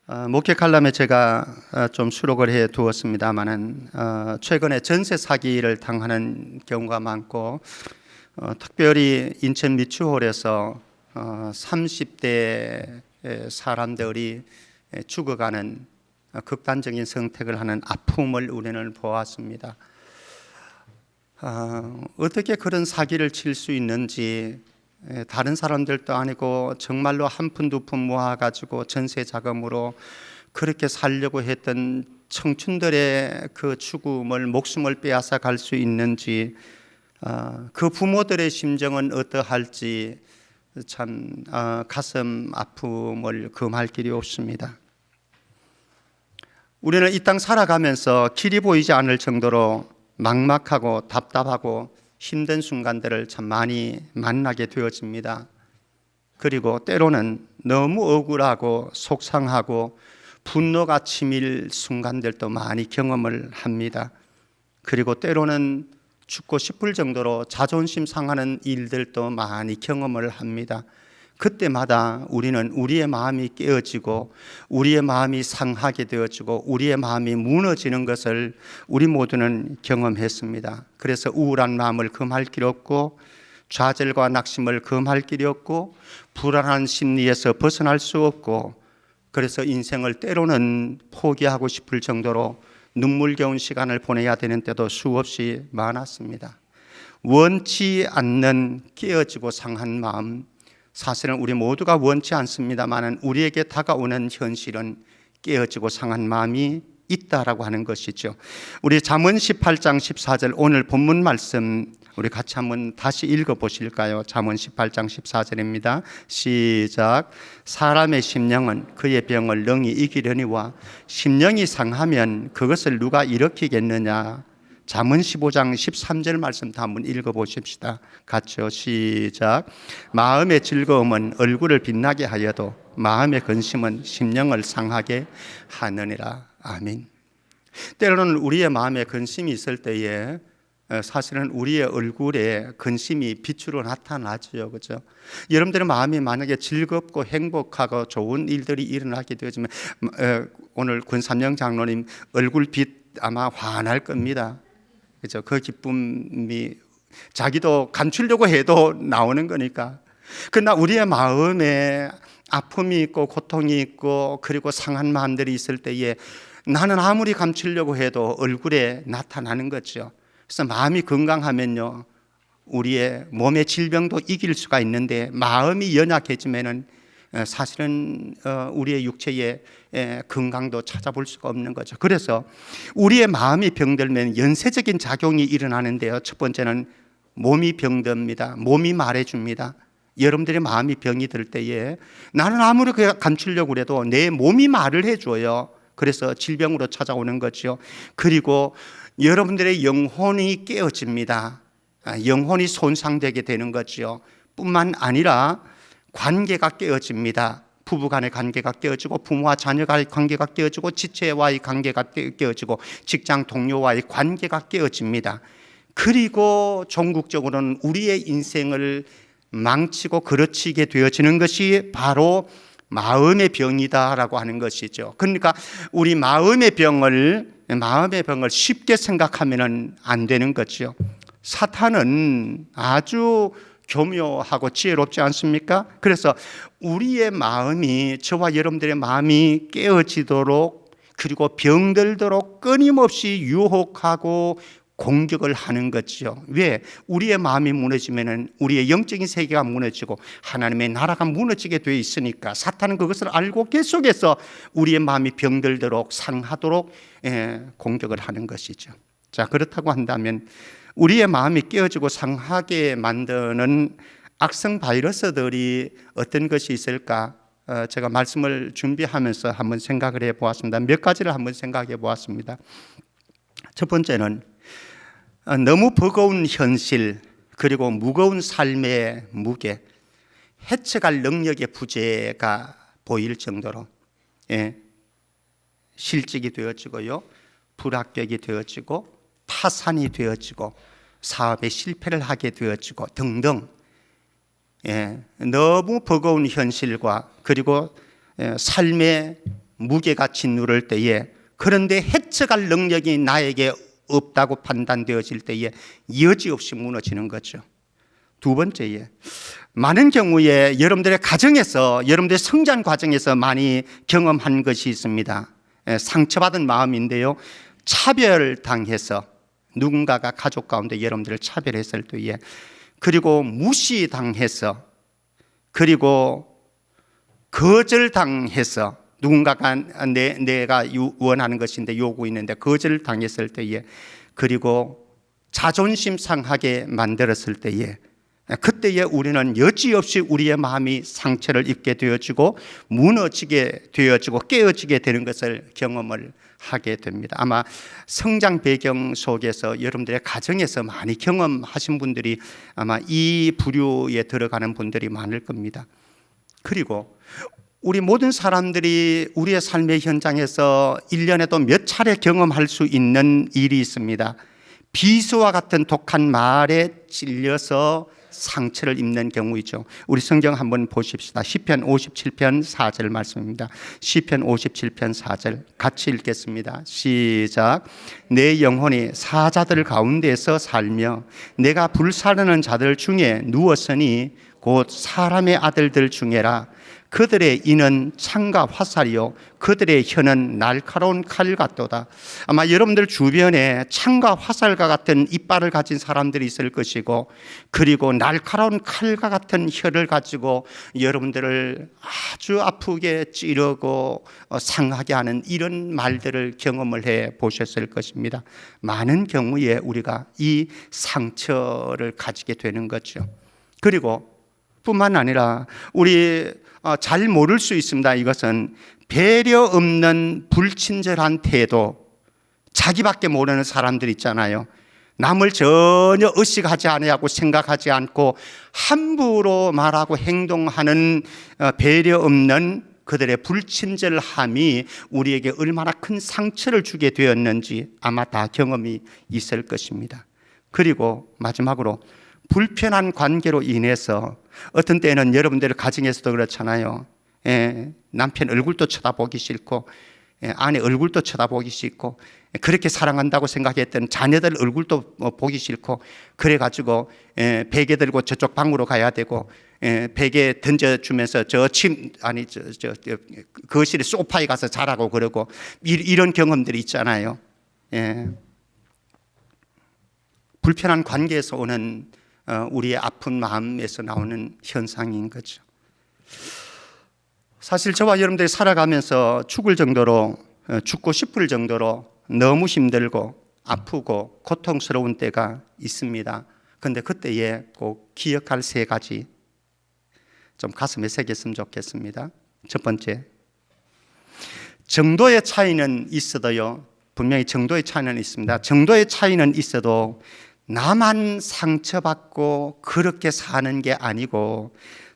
목회 칼럼에 제가 좀 수록을 해 두었습니다만은 최근에 전세 사기를 당하는 경우가 많고 특별히 인천 미추홀에서 30대 사람들이 죽어가는 극단적인 선택을 하는 아픔을 우리는 보았습니다. 어떻게 그런 사기를 칠 수 있는지, 다른 사람들도 아니고 정말로 한 푼 두 푼 모아가지고 전세 자금으로 그렇게 살려고 했던 청춘들의 그 죽음을, 목숨을 빼앗아 갈 수 있는지, 그 부모들의 심정은 어떠할지 참 가슴 아픔을 금할 길이 없습니다. 우리는 이 땅 살아가면서 길이 보이지 않을 정도로 막막하고 답답하고 힘든 순간들을 참 많이 만나게 되어집니다. 그리고 때로는 너무 억울하고 속상하고 분노가 치밀 순간들도 많이 경험을 합니다. 그리고 때로는 죽고 싶을 정도로 자존심 상하는 일들도 많이 경험을 합니다. 그때마다 우리는 우리의 마음이 깨어지고 우리의 마음이 상하게 되어지고 우리의 마음이 무너지는 것을 우리 모두는 경험했습니다. 그래서 우울한 마음을 금할 길이 없고 좌절과 낙심을 금할 길이 없고 불안한 심리에서 벗어날 수 없고, 그래서 인생을 때로는 포기하고 싶을 정도로 눈물겨운 시간을 보내야 되는 때도 수없이 많았습니다. 원치 않는 깨어지고 상한 마음, 사실은 우리 모두가 원치 않습니다만 우리에게 다가오는 현실은 깨어지고 상한 마음이 있다라고 하는 것이죠. 우리 잠언 18장 14절 오늘 본문 말씀 우리 같이 한번 다시 읽어보실까요? 잠언 18장 14절입니다. 시작. 사람의 심령은 그의 병을 능히 이기려니와 심령이 상하면 그것을 누가 일으키겠느냐. 잠언 15장 13절 말씀 다 한번 읽어보십시다. 같이요. 시작. 마음의 즐거움은 얼굴을 빛나게 하여도 마음의 근심은 심령을 상하게 하느니라. 아멘. 때로는 우리의 마음에 근심이 있을 때에 사실은 우리의 얼굴에 근심이 빛으로 나타나죠. 그렇죠? 여러분들의 마음이 만약에 즐겁고 행복하고 좋은 일들이 일어나게 되어지면 오늘 권삼영 장로님 얼굴빛 아마 환할 겁니다. 그렇죠? 그 기쁨이 자기도 감추려고 해도 나오는 거니까. 그러나 우리의 마음에 아픔이 있고 고통이 있고 그리고 상한 마음들이 있을 때에 나는 아무리 감추려고 해도 얼굴에 나타나는 거죠. 그래서 마음이 건강하면요, 우리의 몸의 질병도 이길 수가 있는데 마음이 연약해지면은 사실은 우리의 육체의 건강도 찾아볼 수가 없는 거죠. 그래서 우리의 마음이 병들면 연쇄적인 작용이 일어나는데요, 첫 번째는 몸이 병듭니다. 몸이 말해줍니다. 여러분들의 마음이 병이 들 때에 나는 아무리 감추려고 해도 내 몸이 말을 해줘요. 그래서 질병으로 찾아오는 거죠. 그리고 여러분들의 영혼이 깨어집니다. 영혼이 손상되게 되는 거죠. 뿐만 아니라 관계가 깨어집니다. 부부 간의 관계가 깨어지고 부모와 자녀간의 관계가 깨어지고 지체와의 관계가 깨어지고 직장 동료와의 관계가 깨어집니다. 그리고 종국적으로는 우리의 인생을 망치고 그르치게 되어지는 것이 바로 마음의 병이다라고 하는 것이죠. 그러니까 우리 마음의 병을 쉽게 생각하면 안 되는 거죠. 사탄은 아주 교묘하고 지혜롭지 않습니까? 그래서 우리의 마음이, 저와 여러분들의 마음이 깨어지도록 그리고 병들도록 끊임없이 유혹하고 공격을 하는 거죠. 왜? 우리의 마음이 무너지면 우리의 영적인 세계가 무너지고 하나님의 나라가 무너지게 되어 있으니까 사탄은 그것을 알고 계속해서 우리의 마음이 병들도록 상하도록 공격을 하는 것이죠. 자, 그렇다고 한다면 우리의 마음이 깨어지고 상하게 만드는 악성 바이러스들이 어떤 것이 있을까? 제가 말씀을 준비하면서 한번 생각을 해보았습니다. 몇 가지를 한번 생각해 보았습니다. 첫 번째는 너무 버거운 현실 그리고 무거운 삶의 무게, 헤쳐갈 능력의 부재가 보일 정도로 실직이 되어지고요, 불합격이 되어지고 파산이 되어지고 사업에 실패를 하게 되어지고 등등 너무 버거운 현실과 그리고 삶의 무게가 짓누를 때에, 그런데 헤쳐갈 능력이 나에게 없다고 판단되어질 때에 여지없이 무너지는 거죠. 두 번째에, 많은 경우에 여러분들의 가정에서, 여러분들의 성장 과정에서 많이 경험한 것이 있습니다. 상처받은 마음인데요, 차별당해서, 누군가가 가족 가운데 여러분들을 차별했을 때에, 그리고 무시당해서, 그리고 거절당해서, 누군가가 내가 원하는 것인데 요구있는데 거절당했을 때에, 그리고 자존심 상하게 만들었을 때에, 그때에 우리는 여지없이 우리의 마음이 상처를 입게 되어지고 무너지게 되어지고 깨어지게 되는 것을 경험을 하게 됩니다. 아마 성장 배경 속에서 여러분들의 가정에서 많이 경험하신 분들이 아마 이 부류에 들어가는 분들이 많을 겁니다. 그리고 우리 모든 사람들이 우리의 삶의 현장에서 1년에도 몇 차례 경험할 수 있는 일이 있습니다. 비수와 같은 독한 말에 찔려서 상처를 입는 경우이죠. 우리 성경 한번 보십시다. 시편 57편 4절 말씀입니다. 시편 57편 4절 같이 읽겠습니다. 시작. 내 영혼이 사자들 가운데서 살며 내가 불사르는 자들 중에 누웠으니 곧 사람의 아들들 중에라. 그들의 이는 창과 화살이요 그들의 혀는 날카로운 칼 같도다. 아마 여러분들 주변에 창과 화살과 같은 이빨을 가진 사람들이 있을 것이고, 그리고 날카로운 칼과 같은 혀를 가지고 여러분들을 아주 아프게 찌르고 상하게 하는 이런 말들을 경험을 해 보셨을 것입니다. 많은 경우에 우리가 이 상처를 가지게 되는 거죠. 그리고 뿐만 아니라 우리 잘 모를 수 있습니다. 이것은 배려 없는 불친절한 태도, 자기밖에 모르는 사람들 있잖아요. 남을 전혀 의식하지 않고 생각하지 않고 함부로 말하고 행동하는 배려 없는 그들의 불친절함이 우리에게 얼마나 큰 상처를 주게 되었는지 아마 다 경험이 있을 것입니다. 그리고 마지막으로 불편한 관계로 인해서 어떤 때는 여러분들의 가정에서도 그렇잖아요. 남편 얼굴도 쳐다보기 싫고 아내 얼굴도 쳐다보기 싫고 그렇게 사랑한다고 생각했던 자녀들 얼굴도 보기 싫고 그래가지고 베개 들고 저쪽 방으로 가야 되고 베개 던져주면서 거실에 소파에 가서 자라고 그러고 이런 경험들이 있잖아요. 불편한 관계에서 오는 우리의 아픈 마음에서 나오는 현상인 거죠. 사실 저와 여러분들이 살아가면서 죽고 싶을 정도로 너무 힘들고 아프고 고통스러운 때가 있습니다. 그런데 그때에 꼭 기억할 세 가지 좀 가슴에 새겼으면 좋겠습니다. 첫 번째, 정도의 차이는 있어도요, 분명히 정도의 차이는 있습니다. 정도의 차이는 있어도 나만 상처받고 그렇게 사는 게 아니고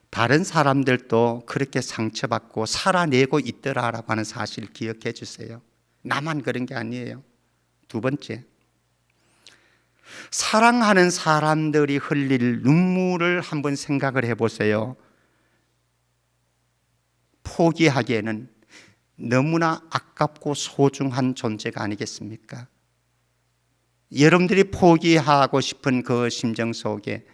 다른 사람들도 그렇게 상처받고 살아내고 있더라라고 하는 사실을 기억해 주세요. 나만 그런 게 아니에요. 두 번째, 사랑하는 사람들이 흘릴 눈물을 한번 생각을 해보세요. 포기하기에는 너무나 아깝고 소중한 존재가 아니겠습니까? 여러분들이 포기하고 싶은 그 심정 속에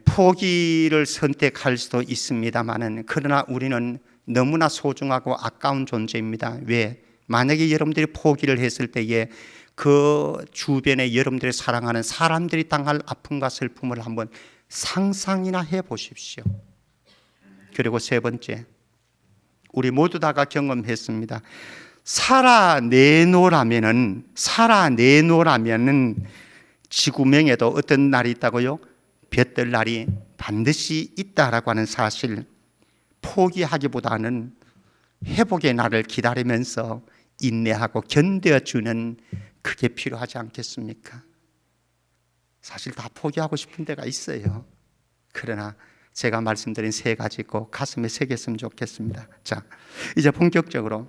포기를 선택할 수도 있습니다만은, 그러나 우리는 너무나 소중하고 아까운 존재입니다. 왜? 만약에 여러분들이 포기를 했을 때에 그 주변에 여러분들이 사랑하는 사람들이 당할 아픔과 슬픔을 한번 상상이나 해 보십시오. 그리고 세 번째, 우리 모두 다가 경험했습니다. 살아내노라면은 지구명에도 어떤 날이 있다고요? 볕들 날이 반드시 있다라고 하는 사실, 포기하기보다는 회복의 날을 기다리면서 인내하고 견뎌주는 그게 필요하지 않겠습니까? 사실 다 포기하고 싶은 데가 있어요. 그러나 제가 말씀드린 세 가지 꼭 가슴에 새겼으면 좋겠습니다. 자, 이제 본격적으로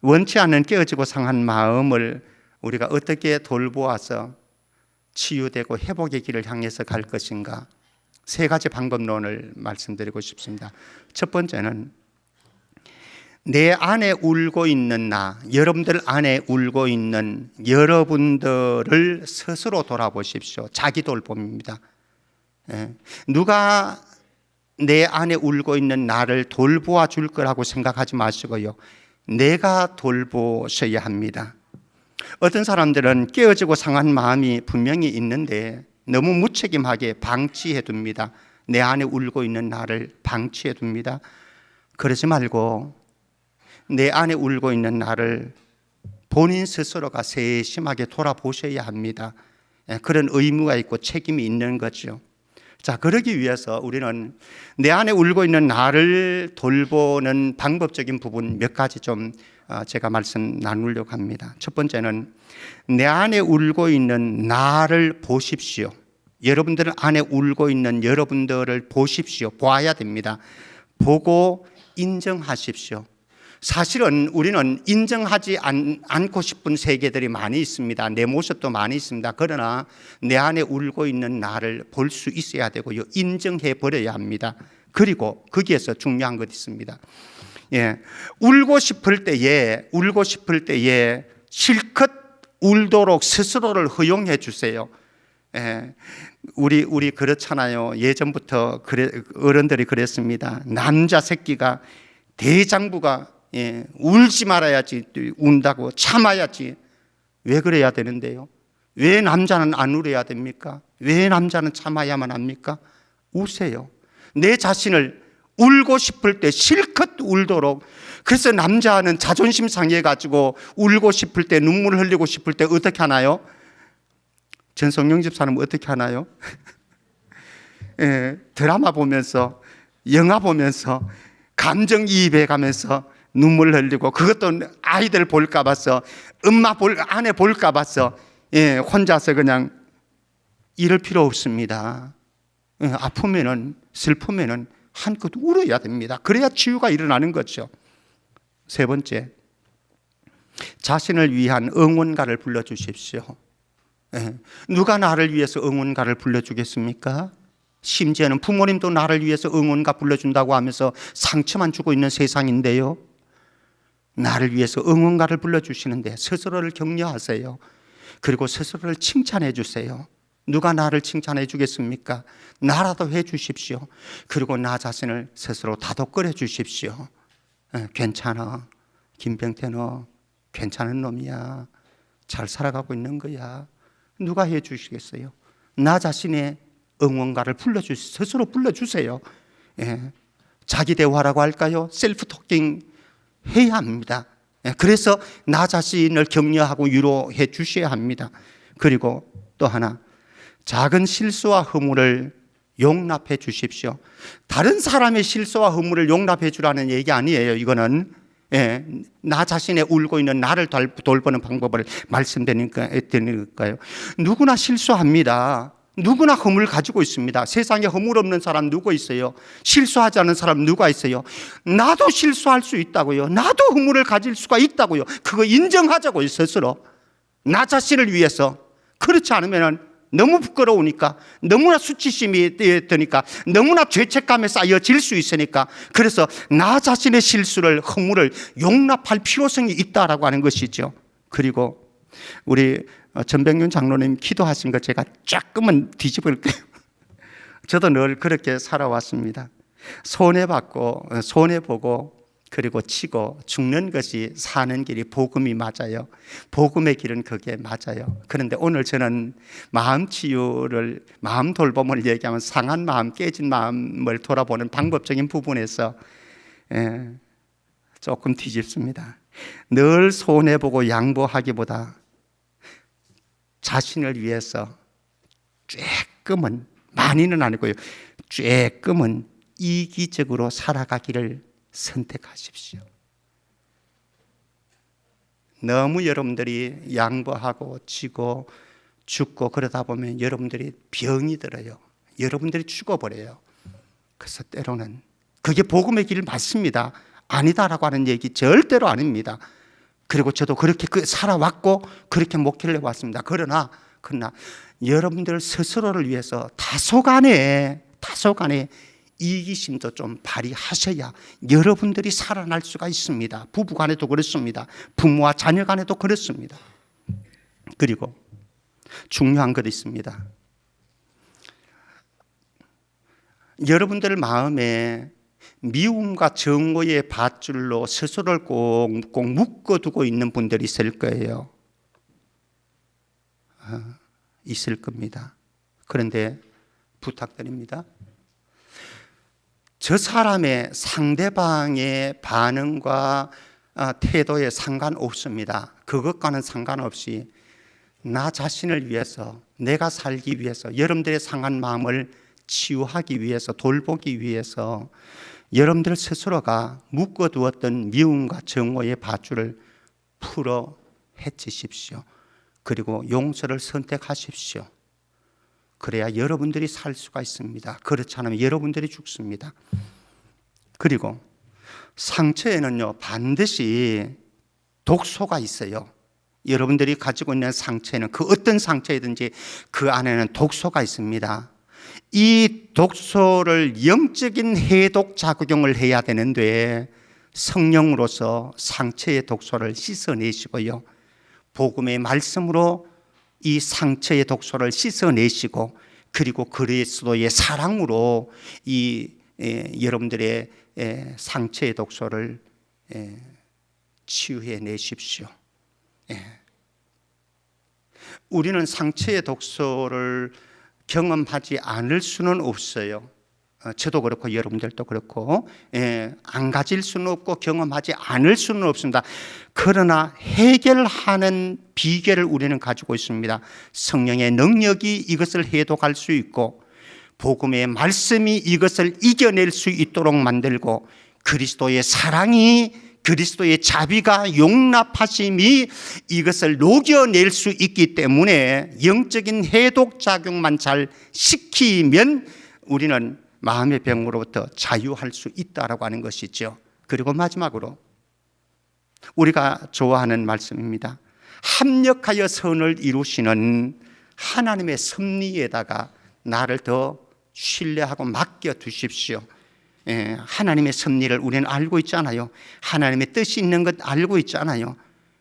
원치 않는 깨어지고 상한 마음을 우리가 어떻게 돌보아서 치유되고 회복의 길을 향해서 갈 것인가, 세 가지 방법론을 말씀드리고 싶습니다. 첫 번째는 내 안에 울고 있는 여러분들 안에 울고 있는 여러분들을 스스로 돌아보십시오. 자기 돌봄입니다. 누가 내 안에 울고 있는 나를 돌보아 줄 거라고 생각하지 마시고요. 내가 돌보셔야 합니다. 어떤 사람들은 깨어지고 상한 마음이 분명히 있는데 너무 무책임하게 방치해 둡니다. 내 안에 울고 있는 나를 방치해 둡니다. 그러지 말고 내 안에 울고 있는 나를 본인 스스로가 세심하게 돌아보셔야 합니다. 그런 의무가 있고 책임이 있는 거죠. 자, 그러기 위해서 우리는 내 안에 울고 있는 나를 돌보는 방법적인 부분 몇 가지 좀 제가 말씀 나누려고 합니다. 첫 번째는 내 안에 울고 있는 나를 보십시오. 여러분들 안에 울고 있는 여러분들을 보십시오. 봐야 됩니다. 보고 인정하십시오. 사실은 우리는 인정하지 않고 싶은 세계들이 많이 있습니다. 내 모습도 많이 있습니다. 그러나 내 안에 울고 있는 나를 볼 수 있어야 되고요. 인정해 버려야 합니다. 그리고 거기에서 중요한 것이 있습니다. 울고 싶을 때에 실컷 울도록 스스로를 허용해 주세요. 우리 그렇잖아요. 예전부터 어른들이 그랬습니다. 남자 새끼가 대장부가 울지 말아야지, 운다고 참아야지. 왜 그래야 되는데요? 왜 남자는 안 울어야 됩니까? 왜 남자는 참아야만 합니까? 우세요. 내 자신을 울고 싶을 때 실컷 울도록. 그래서 남자는 자존심 상해가지고 울고 싶을 때, 눈물 흘리고 싶을 때 어떻게 하나요? 전성영 집사님 어떻게 하나요? 드라마 보면서, 영화 보면서, 감정이입해 가면서 눈물 흘리고, 그것도 아이들 볼까 봐서, 아내 볼까 봐서 혼자서 그냥 이럴 필요 없습니다. 아프면은, 슬프면은 한껏 울어야 됩니다. 그래야 치유가 일어나는 거죠. 세 번째, 자신을 위한 응원가를 불러주십시오. 누가 나를 위해서 응원가를 불러주겠습니까? 심지어는 부모님도 나를 위해서 응원가 불러준다고 하면서 상처만 주고 있는 세상인데요. 나를 위해서 응원가를 불러주시는데 스스로를 격려하세요. 그리고 스스로를 칭찬해 주세요. 누가 나를 칭찬해 주겠습니까? 나라도 해 주십시오. 그리고 나 자신을 스스로 다독거려 주십시오. 괜찮아. 김병태 너 괜찮은 놈이야. 잘 살아가고 있는 거야. 누가 해 주시겠어요? 나 자신의 응원가를 스스로 불러주세요. 자기 대화라고 할까요? 셀프 토킹 해야 합니다. 그래서 나 자신을 격려하고 위로해 주셔야 합니다. 그리고 또 하나, 작은 실수와 허물을 용납해 주십시오. 다른 사람의 실수와 허물을 용납해 주라는 얘기 아니에요. 이거는 나 자신의 울고 있는 나를 돌보는 방법을 말씀드리니까요. 누구나 실수합니다. 누구나 허물 가지고 있습니다. 세상에 허물 없는 사람 누구 있어요? 실수하지 않은 사람 누가 있어요? 나도 실수할 수 있다고요. 나도 허물을 가질 수가 있다고요. 그거 인정하자고요. 스스로 나 자신을 위해서. 그렇지 않으면 너무 부끄러우니까, 너무나 수치심이 드니까, 너무나 죄책감에 쌓여질 수 있으니까, 그래서 나 자신의 실수를, 허물을 용납할 필요성이 있다라고 하는 것이죠. 그리고 우리 전백윤 장로님 기도하신 거 제가 조금은 뒤집을게요. 저도 늘 그렇게 살아왔습니다. 손해받고, 손해보고, 그리고 치고 죽는 것이 사는 길이 복음이 맞아요. 복음의 길은 그게 맞아요. 그런데 오늘 저는 마음 치유를, 마음 돌봄을 얘기하면 상한 마음, 깨진 마음을 돌아보는 방법적인 부분에서 조금 뒤집습니다. 늘 손해보고 양보하기보다 자신을 위해서 조금은, 많이는 아니고요, 조금은 이기적으로 살아가기를 선택하십시오. 너무 여러분들이 양보하고 지고 죽고 그러다 보면 여러분들이 병이 들어요. 여러분들이 죽어버려요. 그래서 때로는 그게 복음의 길 맞습니다. 아니다라고 하는 얘기 절대로 아닙니다. 그리고 저도 그렇게 살아왔고 그렇게 목회를 해왔습니다. 그러나 여러분들 스스로를 위해서 다소간에 이기심도 좀 발휘하셔야 여러분들이 살아날 수가 있습니다. 부부 간에도 그렇습니다. 부모와 자녀 간에도 그렇습니다. 그리고 중요한 것이 있습니다. 여러분들 마음에 미움과 증오의 밧줄로 스스로를 꼭 묶어두고 있는 분들이 있을 거예요. 있을 겁니다. 그런데 부탁드립니다. 저 사람의 상대방의 반응과 태도에 상관없습니다. 그것과는 상관없이 나 자신을 위해서, 내가 살기 위해서, 여러분들의 상한 마음을 치유하기 위해서, 돌보기 위해서 여러분들 스스로가 묶어두었던 미움과 증오의 밧줄을 풀어 헤치십시오. 그리고 용서를 선택하십시오. 그래야 여러분들이 살 수가 있습니다. 그렇지 않으면 여러분들이 죽습니다. 그리고 상처에는요, 반드시 독소가 있어요. 여러분들이 가지고 있는 상처에는, 그 어떤 상처이든지 그 안에는 독소가 있습니다. 이 독소를 영적인 해독 작용을 해야 되는데 성령으로서 상처의 독소를 씻어내시고요, 복음의 말씀으로 이 상처의 독소를 씻어내시고, 그리고 그리스도의 사랑으로 이 여러분들의 상처의 독소를 치유해 내십시오. 우리는 상처의 독소를 경험하지 않을 수는 없어요. 저도 그렇고 여러분들도 그렇고 안 가질 수는 없고 경험하지 않을 수는 없습니다. 그러나 해결하는 비결을 우리는 가지고 있습니다. 성령의 능력이 이것을 해독할 수 있고, 복음의 말씀이 이것을 이겨낼 수 있도록 만들고, 그리스도의 사랑이, 그리스도의 자비가, 용납하심이 이것을 녹여낼 수 있기 때문에 영적인 해독작용만 잘 시키면 우리는 마음의 병으로부터 자유할 수 있다라고 하는 것이죠. 그리고 마지막으로 우리가 좋아하는 말씀입니다. 합력하여 선을 이루시는 하나님의 섭리에다가 나를 더 신뢰하고 맡겨 두십시오. 하나님의 섭리를 우리는 알고 있잖아요. 하나님의 뜻이 있는 것 알고 있잖아요.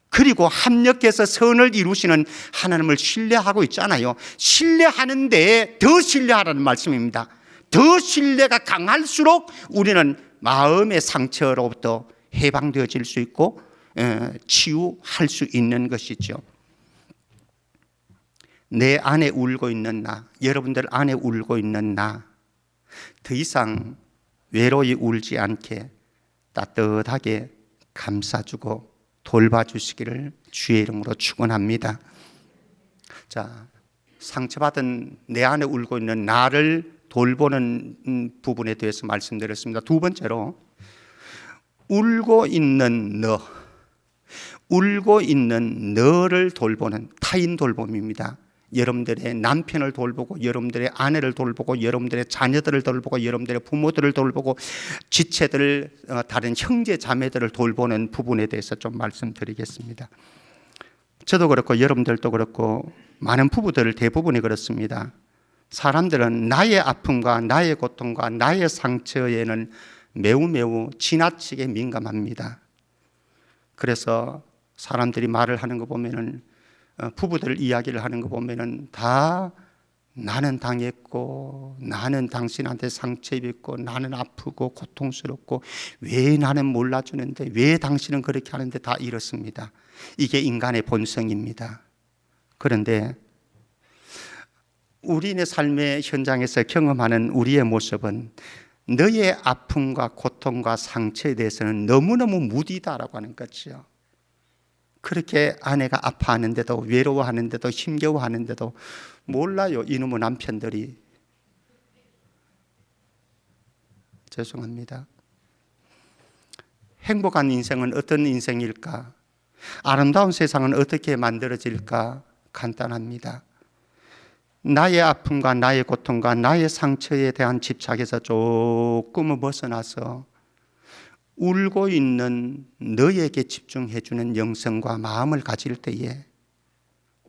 그리고 합력해서 선을 이루시는 하나님을 신뢰하고 있잖아요. 신뢰하는데 더 신뢰하라는 말씀입니다. 더 신뢰가 강할수록 우리는 마음의 상처로부터 해방되어질 수 있고 치유할 수 있는 것이죠. 내 안에 울고 있는 나, 여러분들 안에 울고 있는 나, 더 이상 외로이 울지 않게 따뜻하게 감싸주고 돌봐주시기를 주의 이름으로 축원합니다. 자, 상처받은 내 안에 울고 있는 나를 돌보는 부분에 대해서 말씀드렸습니다. 두 번째로, 울고 있는 너, 울고 있는 너를 돌보는 타인 돌봄입니다. 여러분들의 남편을 돌보고, 여러분들의 아내를 돌보고, 여러분들의 자녀들을 돌보고, 여러분들의 부모들을 돌보고, 지체들, 다른 형제 자매들을 돌보는 부분에 대해서 좀 말씀드리겠습니다. 저도 그렇고 여러분들도 그렇고 많은 부부들 대부분이 그렇습니다. 사람들은 나의 아픔과 나의 고통과 나의 상처에는 매우 지나치게 민감합니다. 그래서 사람들이 말을 하는 거 보면은, 부부들 이야기를 하는 거 보면은 다 나는 당했고, 나는 당신한테 상처 입었고, 나는 아프고 고통스럽고, 왜 나는 몰라주는데, 왜 당신은 그렇게 하는데, 다 이렇습니다. 이게 인간의 본성입니다. 그런데 우리의 삶의 현장에서 경험하는 우리의 모습은 너의 아픔과 고통과 상처에 대해서는 너무너무 무디다라고 하는 거죠. 그렇게 아내가 아파하는데도, 외로워하는데도, 힘겨워하는데도 몰라요, 이놈의 남편들이. 죄송합니다. 행복한 인생은 어떤 인생일까? 아름다운 세상은 어떻게 만들어질까? 간단합니다. 나의 아픔과 나의 고통과 나의 상처에 대한 집착에서 조금은 벗어나서 울고 있는 너에게 집중해주는 영성과 마음을 가질 때에,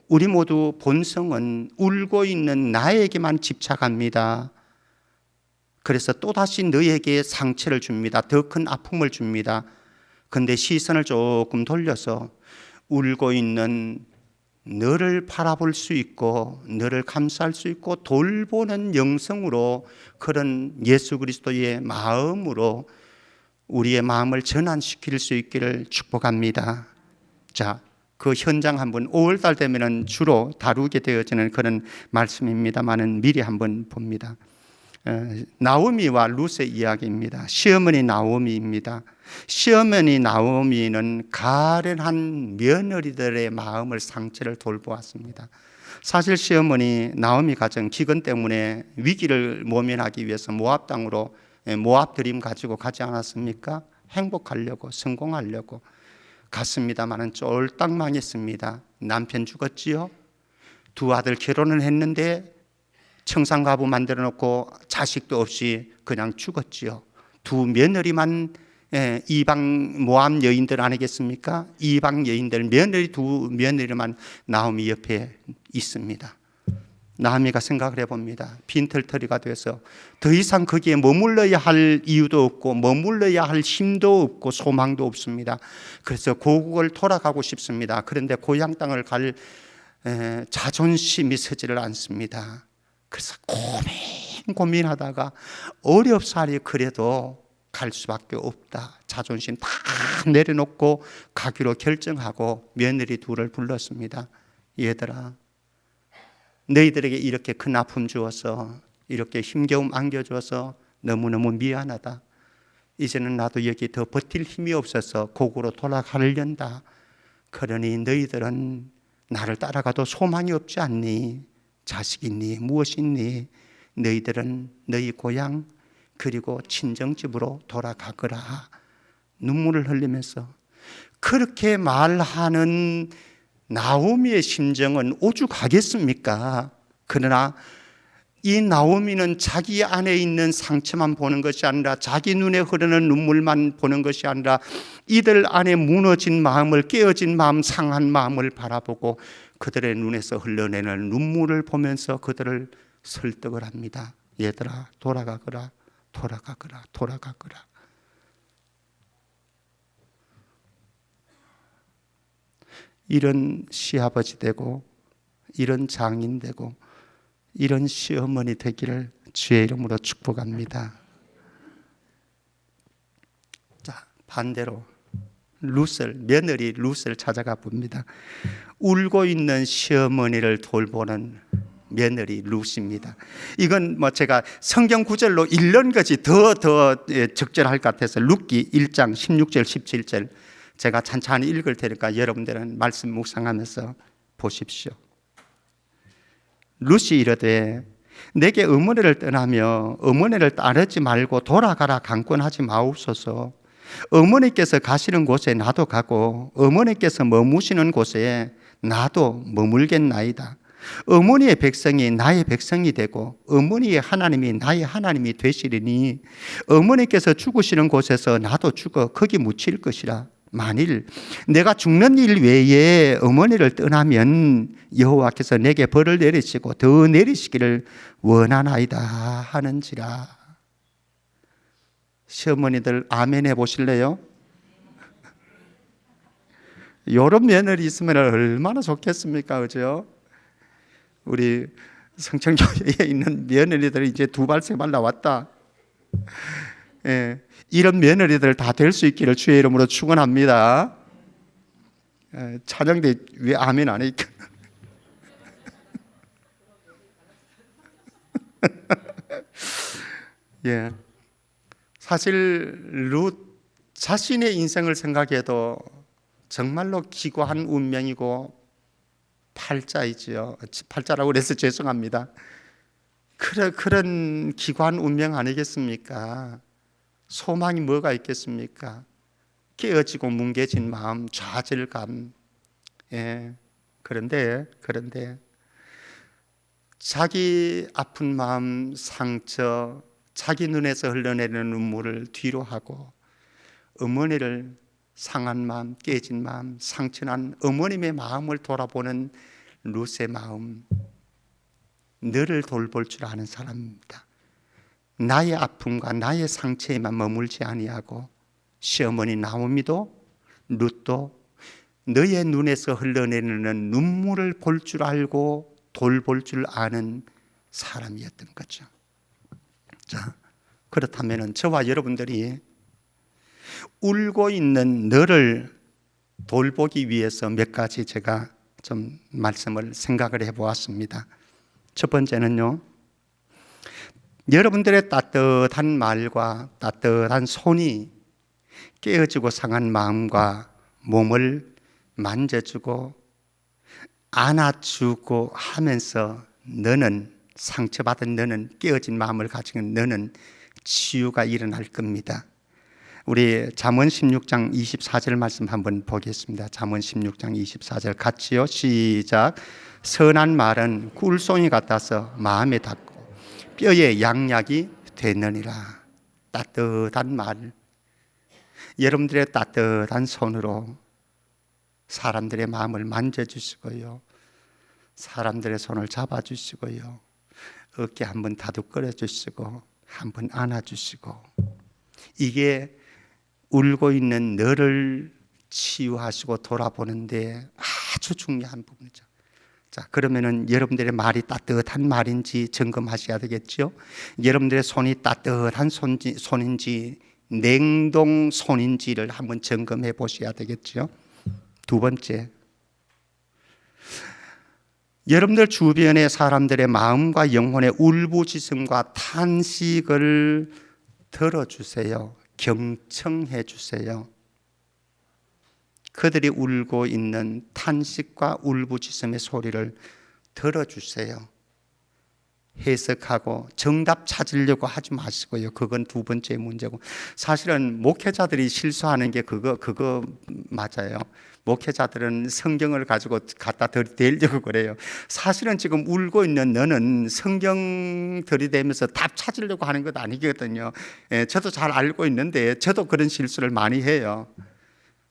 우리 모두 본성은 울고 있는 나에게만 집착합니다. 그래서 또다시 너에게 상처를 줍니다. 더 큰 아픔을 줍니다. 근데 시선을 조금 돌려서 울고 있는 너를 바라볼 수 있고 너를 감싸할 수 있고 돌보는 영성으로, 그런 예수 그리스도의 마음으로 우리의 마음을 전환시킬 수 있기를 축복합니다. 자, 그 현장 한번 5월달 되면은 주로 다루게 되어지는 그런 말씀입니다만은 미리 한번 봅니다. 나오미와 룻의 이야기입니다. 시어머니 나오미입니다. 시어머니 나오미는 가련한 며느리들의 마음을, 상처를 돌보았습니다. 사실 시어머니 나오미 가정 기근 때문에 위기를 모면하기 위해서 모압 땅으로, 모압 드림 가지고 가지 않았습니까? 행복하려고, 성공하려고 갔습니다마는 쫄딱 망했습니다. 남편 죽었지요. 두 아들 결혼을 했는데 청산가부 만들어 놓고 자식도 없이 그냥 죽었지요. 두 며느리만, 이방 모압 여인들 아니겠습니까? 이방 여인들, 며느리 두 며느리만 나오미 옆에 있습니다. 나오미가 생각을 해봅니다. 빈털터리가 돼서 더 이상 거기에 머물러야 할 이유도 없고 머물러야 할 힘도 없고 소망도 없습니다. 그래서 고국을 돌아가고 싶습니다. 그런데 고향 땅을 갈 자존심이 서지를 않습니다. 그래서 고민하다가 어렵사리 그래도 갈 수밖에 없다. 자존심 다 내려놓고 가기로 결정하고 며느리 둘을 불렀습니다. 얘들아, 너희들에게 이렇게 큰 아픔 주어서, 이렇게 힘겨움 안겨주어서 너무너무 미안하다. 이제는 나도 여기 더 버틸 힘이 없어서 고국으로 돌아가려다. 그러니 너희들은 나를 따라가도 소망이 없지 않니? 자식 있니? 무엇이 있니? 너희들은 너희 고향 그리고 친정집으로 돌아가거라. 눈물을 흘리면서 그렇게 말하는 나오미의 심정은 오죽하겠습니까? 그러나 이 나오미는 자기 안에 있는 상처만 보는 것이 아니라, 자기 눈에 흐르는 눈물만 보는 것이 아니라 이들 안에 무너진 마음을, 깨어진 마음, 상한 마음을 바라보고 그들의 눈에서 흘러내는 눈물을 보면서 그들을 설득을 합니다. 얘들아, 돌아가거라, 돌아가거라, 돌아가거라. 이런 시아버지 되고, 이런 장인 되고, 이런 시어머니 되기를 주의 이름으로 축복합니다. 자, 반대로 며느리 룻을 찾아가 봅니다. 울고 있는 시어머니를 돌보는 며느리 룻입니다. 이건 제가 성경 구절로 읽는 것이 더 적절할 것 같아서 룻기 1장 16절 17절 제가 찬찬히 읽을 테니까 여러분들은 말씀 묵상하면서 보십시오. 룻이 이르되 내게 어머니를 떠나며 어머니를 따르지 말고 돌아가라 강권하지 마옵소서. 어머니께서 가시는 곳에 나도 가고 어머니께서 머무시는 곳에 나도 머물겠나이다. 어머니의 백성이 나의 백성이 되고 어머니의 하나님이 나의 하나님이 되시리니 어머니께서 죽으시는 곳에서 나도 죽어 거기 묻힐 것이라. 만일 내가 죽는 일 외에 어머니를 떠나면 여호와께서 내게 벌을 내리시고 더 내리시기를 원하나이다 하는지라. 시어머니들 아멘 해보실래요? 이런 며느리 있으면 얼마나 좋겠습니까? 그죠? 우리 성청교회에 있는 며느리들이 이제 두 발 세 발 나왔다. 이런 며느리들 다 될 수 있기를 주의 이름으로 축원합니다. 찬양대 왜 아멘 안 해? 예, 사실 룻 자신의 인생을 생각해도 정말로 기구한 운명이고 팔자이지요. 팔자라고 그래서 죄송합니다. 그런 기구한 운명 아니겠습니까? 소망이 뭐가 있겠습니까? 깨어지고 뭉개진 마음, 좌절감. 예. 그런데 자기 아픈 마음, 상처, 자기 눈에서 흘러내리는 눈물을 뒤로 하고 어머니를, 상한 마음, 깨진 마음, 상처난 어머님의 마음을 돌아보는 룻의 마음, 너를 돌볼 줄 아는 사람입니다. 나의 아픔과 나의 상처에만 머물지 아니하고 시어머니 나오미도 룻도 너의 눈에서 흘러내리는 눈물을 볼 줄 알고 돌볼 줄 아는 사람이었던 거죠. 자, 그렇다면 저와 여러분들이 울고 있는 너를 돌보기 위해서 몇 가지 제가 좀 말씀을 생각을 해보았습니다. 첫 번째는요, 여러분들의 따뜻한 말과 따뜻한 손이 깨어지고 상한 마음과 몸을 만져주고 안아주고 하면서 너는, 상처받은 너는, 깨어진 마음을 가진 너는 치유가 일어날 겁니다. 우리 잠언 16장 24절 말씀 한번 보겠습니다. 잠언 16장 24절 같이요, 시작. 선한 말은 꿀송이 같아서 마음에 닿고 뼈에 양약이 되느니라. 따뜻한 말, 여러분들의 따뜻한 손으로 사람들의 마음을 만져주시고요, 사람들의 손을 잡아주시고요, 어깨 한번 다독거려 주시고 한번 안아주시고, 이게 울고 있는 너를 치유하시고 돌아보는데 아주 중요한 부분이죠. 자, 그러면은 여러분들의 말이 따뜻한 말인지 점검하셔야 되겠죠. 여러분들의 손이 따뜻한 손인지 냉동 손인지를 한번 점검해 보셔야 되겠죠. 두 번째, 여러분들 주변의 사람들의 마음과 영혼의 울부짖음과 탄식을 들어주세요. 경청해 주세요. 그들이 울고 있는 탄식과 울부짖음의 소리를 들어주세요. 해석하고 정답 찾으려고 하지 마시고요. 그건 두 번째 문제고, 사실은 목회자들이 실수하는 게 그거 맞아요. 목회자들은 성경을 가지고 갖다 들이대려고 그래요. 사실은 지금 울고 있는 너는 성경 들이대면서 답 찾으려고 하는 것 아니거든요. 저도 잘 알고 있는데 저도 그런 실수를 많이 해요.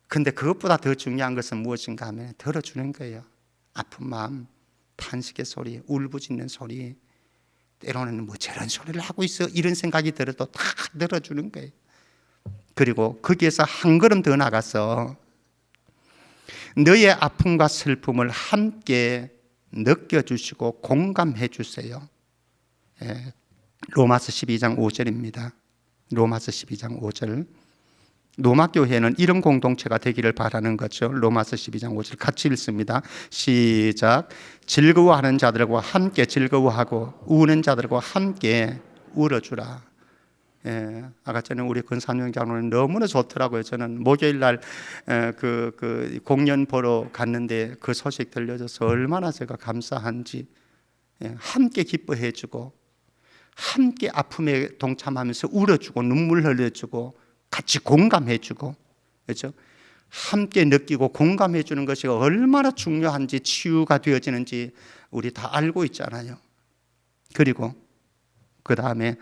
근데 그것보다 더 중요한 것은 무엇인가 하면 들어주는 거예요. 아픈 마음, 탄식의 소리, 울부짖는 소리, 때로는 뭐 저런 소리를 하고 있어 이런 생각이 들어도 다 들어주는 거예요. 그리고 거기에서 한 걸음 더 나가서 너의 아픔과 슬픔을 함께 느껴주시고 공감해 주세요. 로마서 12장 5절입니다. 로마서 12장 5절. 로마 교회는 이런 공동체가 되기를 바라는 거죠. 로마서 12장 5절 같이 읽습니다. 시작. 즐거워하는 자들과 함께 즐거워하고 우는 자들과 함께 울어주라. 아까 전에 우리 권삼영 장로는 너무나 좋더라고요. 저는 목요일 날 그 공연 보러 갔는데 그 소식 들려줘서 얼마나 제가 감사한지. 함께 기뻐해주고 함께 아픔에 동참하면서 울어주고 눈물 흘려주고 같이 공감해주고, 그렇죠? 함께 느끼고 공감해주는 것이 얼마나 중요한지, 치유가 되어지는지 우리 다 알고 있잖아요. 그리고 그 다음에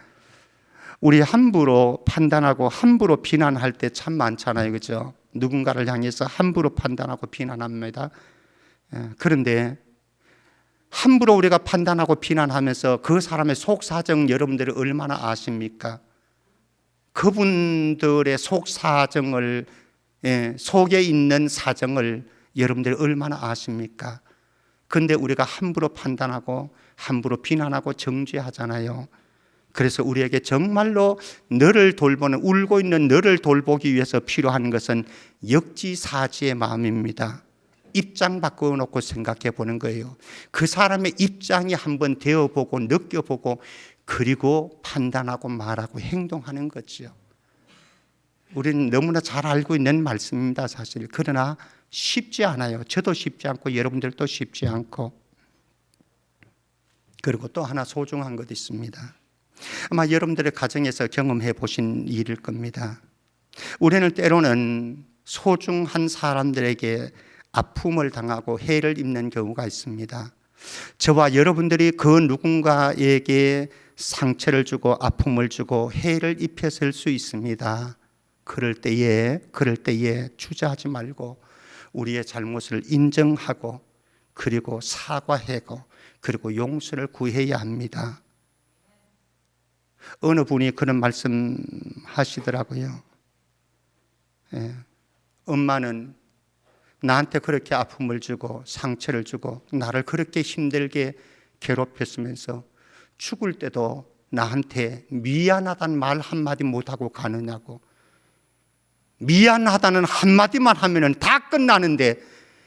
우리 함부로 판단하고 함부로 비난할 때 참 많잖아요, 그렇죠? 누군가를 향해서 함부로 판단하고 비난합니다. 그런데 함부로 우리가 판단하고 비난하면서 그 사람의 속사정 여러분들이 얼마나 아십니까? 그분들의 속사정을, 속에 있는 사정을 여러분들이 얼마나 아십니까? 그런데 우리가 함부로 판단하고 함부로 비난하고 정죄하잖아요. 그래서 우리에게 정말로 너를 돌보는, 울고 있는 너를 돌보기 위해서 필요한 것은 역지사지의 마음입니다. 입장 바꿔놓고 생각해 보는 거예요. 그 사람의 입장이 한번 되어보고 느껴보고 그리고 판단하고 말하고 행동하는 거죠. 우리는 너무나 잘 알고 있는 말씀입니다, 사실. 그러나 쉽지 않아요. 저도 쉽지 않고 여러분들도 쉽지 않고. 그리고 또 하나 소중한 것 있습니다. 아마 여러분들의 가정에서 경험해 보신 일일 겁니다. 우리는 때로는 소중한 사람들에게 아픔을 당하고 해를 입는 경우가 있습니다. 저와 여러분들이 그 누군가에게 상처를 주고 아픔을 주고 해를 입혔을 수 있습니다. 그럴 때에 주저하지 말고 우리의 잘못을 인정하고 그리고 사과하고 그리고 용서를 구해야 합니다. 어느 분이 그런 말씀 하시더라고요. 예, 엄마는 나한테 그렇게 아픔을 주고 상처를 주고 나를 그렇게 힘들게 괴롭혔으면서 죽을 때도 나한테 미안하다는 말 한마디 못하고 가느냐고. 미안하다는 한마디만 하면 다 끝나는데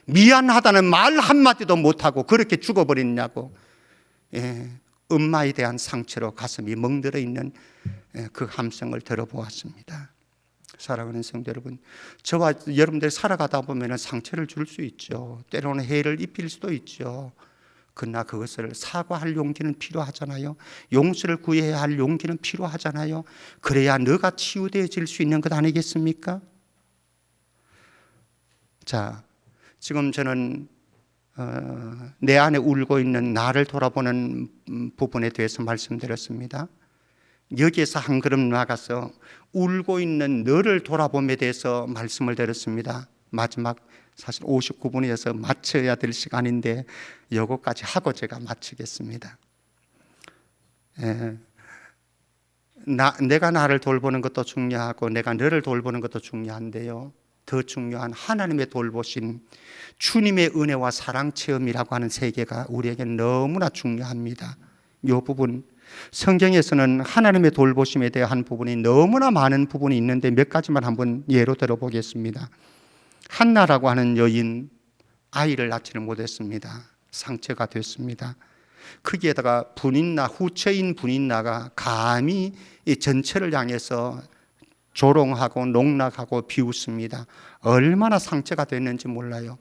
미안하다는 말 한마디도 못하고 그렇게 죽어버렸냐고. 엄마에 대한 상처로 가슴이 멍들어 있는 그 함성을 들어보았습니다. 사랑하는 성도 여러분, 저와 여러분들 살아가다 보면 상처를 줄 수 있죠. 때로는 해를 입힐 수도 있죠. 그러나 그것을 사과할 용기는 필요하잖아요. 용서를 구해야 할 용기는 필요하잖아요. 그래야 너가 치유되어질 수 있는 것 아니겠습니까? 자, 지금 저는 내 안에 울고 있는 나를 돌아보는 부분에 대해서 말씀드렸습니다. 여기에서 한 걸음 나가서 울고 있는 너를 돌아봄에 대해서 말씀을 드렸습니다. 마지막 사실 59분이어서 마쳐야 될 시간인데 요거까지 하고 제가 마치겠습니다. 내가 나를 돌보는 것도 중요하고 내가 너를 돌보는 것도 중요한데요, 더 중요한 하나님의 돌보심, 주님의 은혜와 사랑 체험이라고 하는 세계가 우리에게 너무나 중요합니다. 이 부분, 성경에서는 하나님의 돌보심에 대한 부분이 너무나 많은 부분이 있는데 몇 가지만 한번 예로 들어보겠습니다. 한나라고 하는 여인, 아이를 낳지는 못했습니다. 상처가 됐습니다. 거기에다가 분인나, 후처인 분인나가 감히 이 전체를 향해서 조롱하고 농락하고 비웃습니다. 얼마나 상처가 됐는지 몰라요.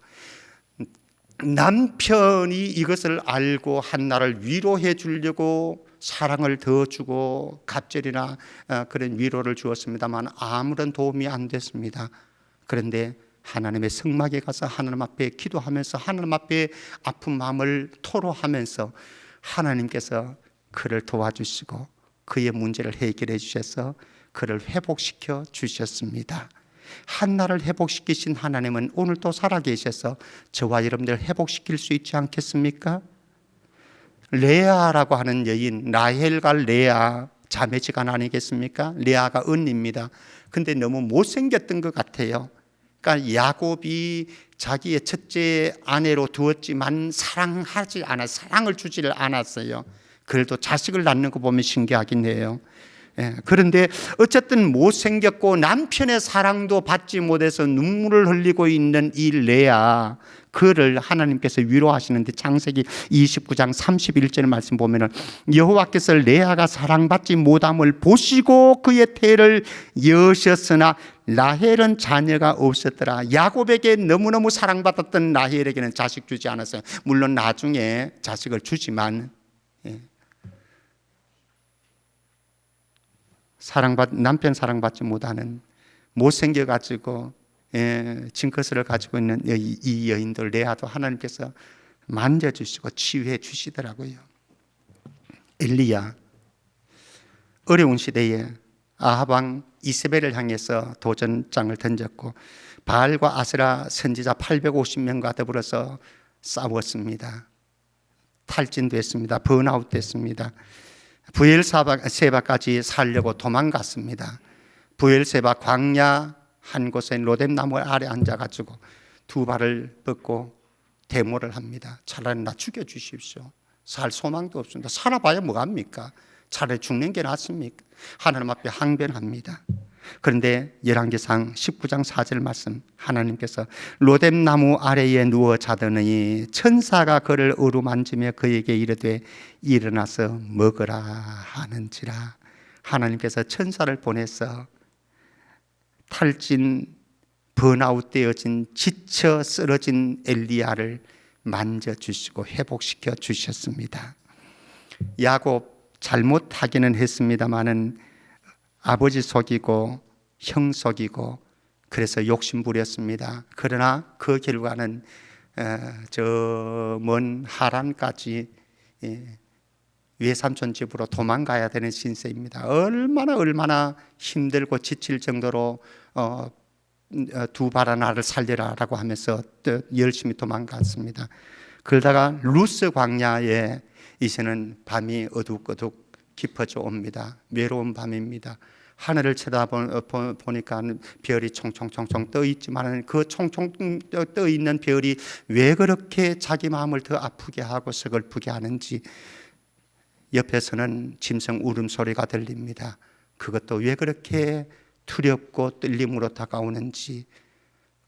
남편이 이것을 알고 한나를 위로해 주려고 사랑을 더 주고 갑절이나 그런 위로를 주었습니다만 아무런 도움이 안 됐습니다. 그런데 하나님의 성막에 가서 하나님 앞에 기도하면서 하나님 앞에 아픈 마음을 토로하면서 하나님께서 그를 도와주시고 그의 문제를 해결해 주셔서 그를 회복시켜 주셨습니다. 한나를 회복시키신 하나님은 오늘도 살아계셔서 저와 여러분들 회복시킬 수 있지 않겠습니까? 레아라고 하는 여인, 라헬과 레아 자매지간 아니겠습니까? 레아가 언니입니다. 근데 너무 못생겼던 것 같아요. 그러니까 야곱이 자기의 첫째 아내로 두었지만 사랑하지 않아, 사랑을 주지를 않았어요. 그래도 자식을 낳는 거 보면 신기하긴 해요. 그런데 어쨌든 못생겼고 남편의 사랑도 받지 못해서 눈물을 흘리고 있는 이 레아, 그를 하나님께서 위로하시는데 창세기 29장 31절 말씀 보면은 여호와께서 레아가 사랑받지 못함을 보시고 그의 태를 여셨으나 라헬은 자녀가 없었더라. 야곱에게 너무너무 사랑받았던 라헬에게는 자식 주지 않았어요. 물론 나중에 자식을 주지만 남편 사랑받지 못하는 못생겨가지고 징크스를 가지고 있는 이 여인들 레아도 하나님께서 만져주시고 치유해 주시더라고요. 엘리야, 어려운 시대에 아합 왕 이세벨을 향해서 도전장을 던졌고 바알과 아세라 선지자 850명과 더불어서 싸웠습니다. 탈진됐습니다. 번아웃 됐습니다. 부엘세바까지 살려고 도망갔습니다. 부엘세바 광야 한 곳에 로뎀나무 아래 앉아가지고 두 발을 뻗고 데모를 합니다. 차라리 나 죽여주십시오. 살 소망도 없습니다. 살아봐야 뭐합니까? 차라리 죽는 게 낫습니까? 하나님 앞에 항변합니다. 그런데 열왕기상 19장 4절 말씀, 하나님께서 로뎀나무 아래에 누워 자더니 천사가 그를 어루만지며 그에게 이르되 일어나서 먹으라 하는지라. 하나님께서 천사를 보내서 탈진, 번아웃되어진, 지쳐 쓰러진 엘리야를 만져주시고 회복시켜 주셨습니다. 야곱 잘못하기는 했습니다마는 아버지 속이고 형 속이고 그래서 욕심부렸습니다. 그러나 그 결과는 저 먼 하란까지 외삼촌 집으로 도망가야 되는 신세입니다. 얼마나 힘들고 지칠 정도로 두 발 하나를 살려라라고 하면서 열심히 도망갔습니다. 그러다가 루스 광야에 이제는 밤이 어둑어둑 깊어져 옵니다. 외로운 밤입니다. 하늘을 쳐다보니까 별이 총총총총 떠 있지만 그 총총 떠 있는 별이 왜 그렇게 자기 마음을 더 아프게 하고 서글프게 하는지 옆에서는 짐승 울음소리가 들립니다. 그것도 왜 그렇게 두렵고 떨림으로 다가오는지.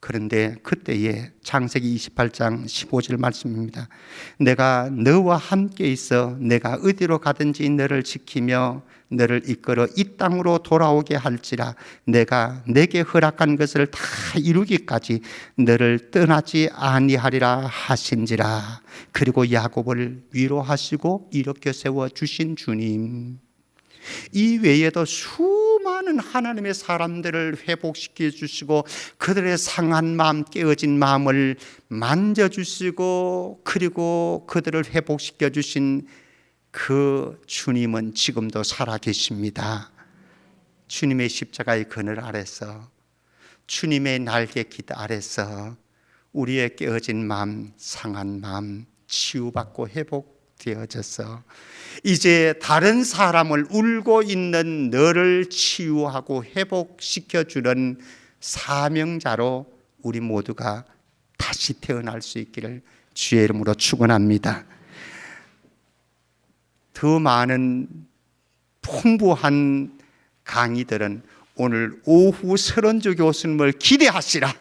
그런데 그때에 창세기 28장 15절 말씀입니다. 내가 너와 함께 있어 내가 어디로 가든지 너를 지키며 너를 이끌어 이 땅으로 돌아오게 할지라. 내가 내게 허락한 것을 다 이루기까지 너를 떠나지 아니하리라 하신지라. 그리고 야곱을 위로하시고 일으켜 세워 주신 주님, 이 외에도 수많은 하나님의 사람들을 회복시켜 주시고 그들의 상한 마음, 깨어진 마음을 만져주시고 그리고 그들을 회복시켜 주신 그 주님은 지금도 살아계십니다. 주님의 십자가의 그늘 아래서, 주님의 날개 깃 아래서 우리의 깨어진 마음, 상한 마음 치유받고 회복되어져서 이제 다른 사람을 울고 있는 너를 치유하고 회복시켜주는 사명자로 우리 모두가 다시 태어날 수 있기를 주의 이름으로 축원합니다. 더 많은 풍부한 강의들은 오늘 오후 서른주 교수님을 기대하시라.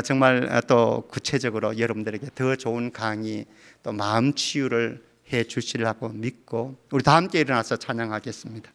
정말 또 구체적으로 여러분들에게 더 좋은 강의, 또 마음 치유를 해 주시려고 믿고 우리 다 함께 일어나서 찬양하겠습니다.